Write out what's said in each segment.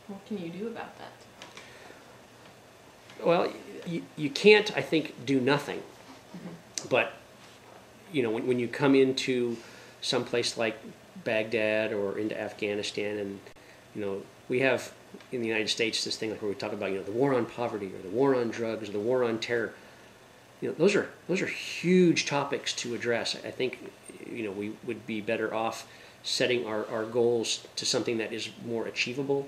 What can you do about that? Well, you can't, I think, do nothing. But, when you come into some place like Baghdad or into Afghanistan, and, we have in the United States this thing like where we talk about, the war on poverty or the war on drugs or the war on terror. Those are huge topics to address. I think, we would be better off setting our goals to something that is more achievable,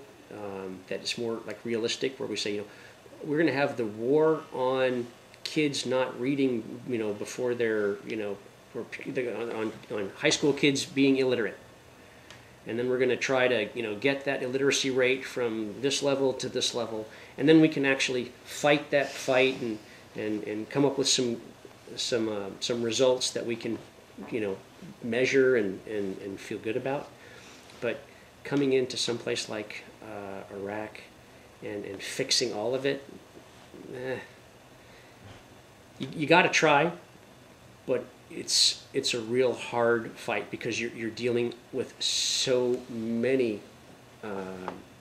that is more like realistic, where we say, we're going to have the war on kids not reading, before they're, on high school kids being illiterate. And then we're going to try to, get that illiteracy rate from this level to this level. And then we can actually fight that fight and come up with some results that we can, measure and feel good about. But coming into some place like Iraq and fixing all of it, you got to try, but it's a real hard fight because you're dealing with so many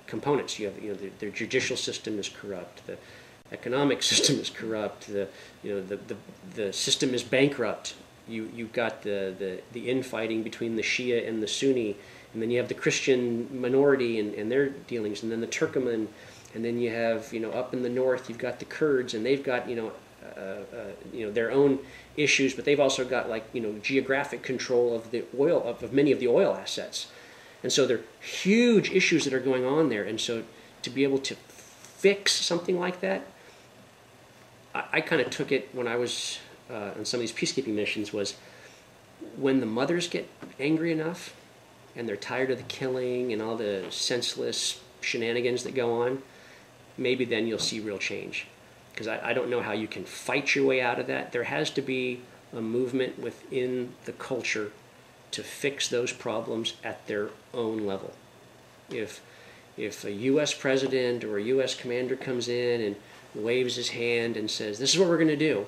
components. You have the judicial system is corrupt, the economic system is corrupt, the system is bankrupt. You've got the infighting between the Shia and the Sunni, and then you have the Christian minority and their dealings, and then the Turkmen, and then you have up in the north you've got the Kurds, and they've got their own issues, but they've also got geographic control of the oil of many of the oil assets, and so there are huge issues that are going on there. And so to be able to fix something like that, I kind of took it when I was on some of these peacekeeping missions, was when the mothers get angry enough and they're tired of the killing and all the senseless shenanigans that go on, maybe then you'll see real change. Because I don't know how you can fight your way out of that. There has to be a movement within the culture to fix those problems at their own level. If a U.S. president or a U.S. commander comes in and waves his hand and says, this is what we're going to do,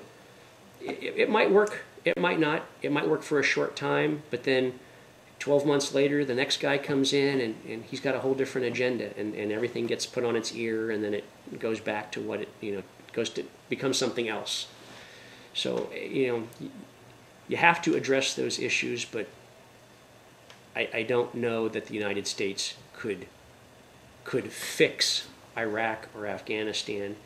it might work, it might not. It might work for a short time, but then 12 months later, the next guy comes in and he's got a whole different agenda, and everything gets put on its ear, and then it goes back to what it, goes to become something else. So, you have to address those issues, but I don't know that the United States could fix Iraq or Afghanistan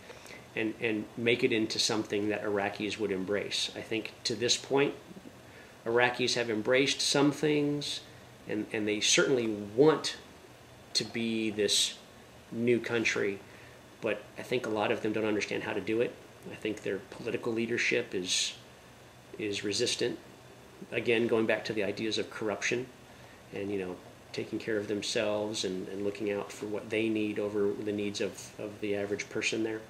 and make it into something that Iraqis would embrace. I think to this point, Iraqis have embraced some things, and they certainly want to be this new country, but I think a lot of them don't understand how to do it. I think their political leadership is resistant. Again, going back to the ideas of corruption and, taking care of themselves and looking out for what they need over the needs of the average person there.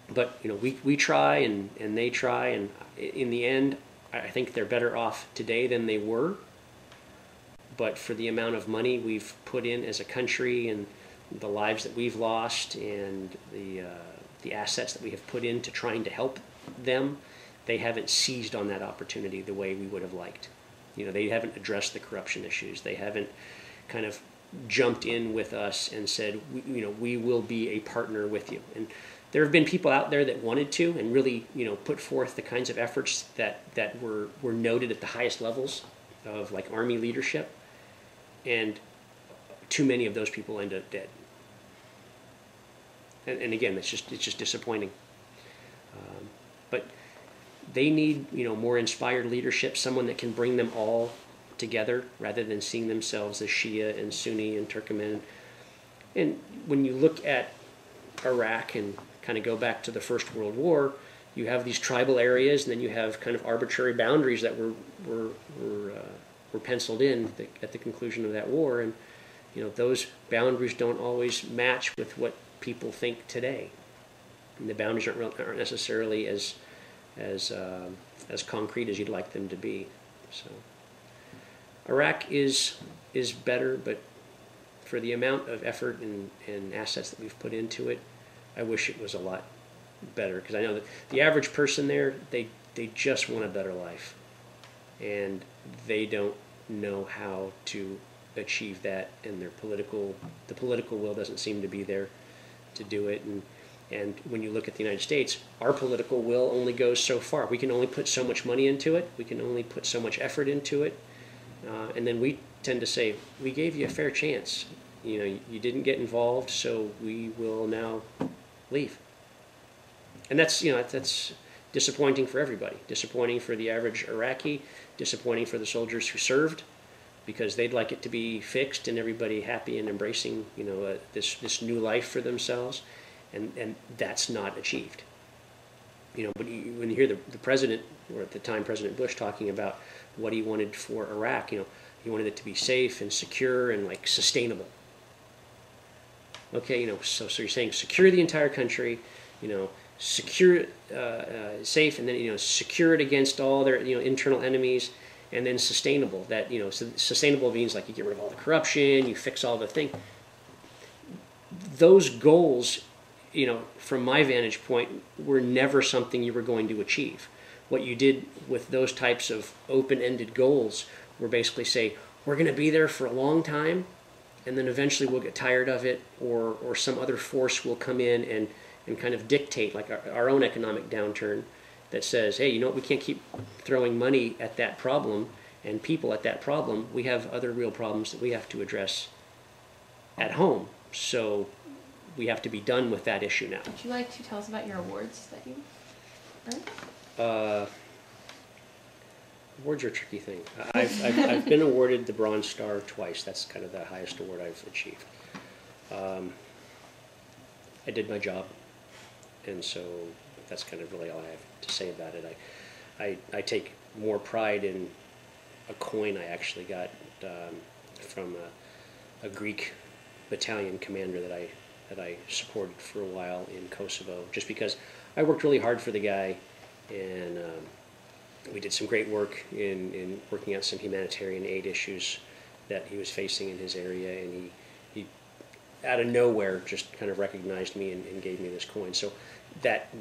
But we try and they try, and in the end, I think they're better off today than they were. But for the amount of money we've put in as a country and the lives that we've lost and the assets that we have put into trying to help them, they haven't seized on that opportunity the way we would have liked. They haven't addressed the corruption issues. They haven't kind of jumped in with us and said, we will be a partner with you. And there have been people out there that wanted to and really, put forth the kinds of efforts that were noted at the highest levels of like Army leadership, and too many of those people end up dead. And again, it's just disappointing. But they need more inspired leadership, someone that can bring them all together rather than seeing themselves as Shia and Sunni and Turkmen. And when you look at Iraq and kind of go back to the First World War, you have these tribal areas, and then you have kind of arbitrary boundaries that were penciled in at the conclusion of that war, and those boundaries don't always match with what people think today. And the boundaries aren't necessarily as concrete as you'd like them to be. So Iraq is better, but for the amount of effort and assets that we've put into it, I wish it was a lot better, because I know that the average person there, they just want a better life, and they don't know how to achieve that, and the political will doesn't seem to be there to do it. And when you look at the United States, our political will only goes so far. We can only put so much money into it. We can only put so much effort into it. And then we tend to say, we gave you a fair chance. You know, you didn't get involved, so we will now leave. And that's, you know, that's disappointing for everybody. Disappointing for the average Iraqi, disappointing for the soldiers who served, because they'd like it to be fixed and everybody happy and embracing, you know, this new life for themselves, and that's not achieved. You know, but when you hear the president, or at the time President Bush, talking about what he wanted for Iraq, you know, he wanted it to be safe and secure and like sustainable. Okay, you know, so you're saying secure the entire country, you know, secure, safe, and then, you know, secure it against all their, you know, internal enemies, and then sustainable. That, you know, so sustainable means like you get rid of all the corruption, you fix all the thing. Those goals, you know, from my vantage point, were never something you were going to achieve. What you did with those types of open-ended goals were basically say, we're going to be there for a long time, and then eventually we'll get tired of it, or some other force will come in and kind of dictate, like our own economic downturn, that says, hey, you know what, we can't keep throwing money at that problem and people at that problem. We have other real problems that we have to address at home. So we have to be done with that issue now. Would you like to tell us about your awards that you earned? Awards are a tricky thing. I've been awarded the Bronze Star twice. That's kind of the highest award I've achieved. I did my job, and so that's kind of really all I have to say about it. I take more pride in a coin I actually got from a Greek battalion commander that I supported for a while in Kosovo, just because I worked really hard for the guy, and we did some great work in working out some humanitarian aid issues that he was facing in his area, and he out of nowhere just kind of recognized me and gave me this coin. So that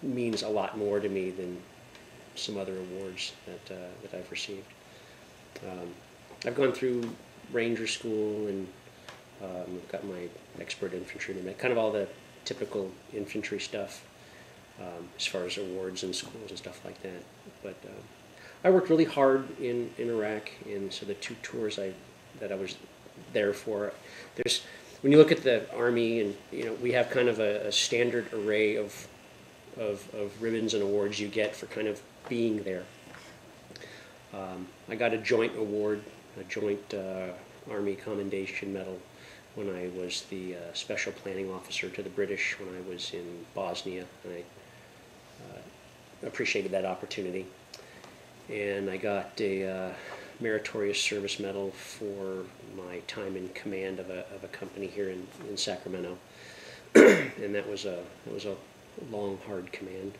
means a lot more to me than some other awards that I've received. I've gone through Ranger School, and got my expert infantryman, kind of all the typical infantry stuff, as far as awards in schools and stuff like that. But I worked really hard in Iraq, and so the 2 tours that I was there for, when you look at the Army, and you know, we have kind of a standard array of ribbons and awards you get for kind of being there. I got a joint award, a joint Army Commendation Medal, when I was the special planning officer to the British when I was in Bosnia, and I appreciated that opportunity. And I got a Meritorious Service Medal for my time in command of a company here in Sacramento, and that was a long, hard command.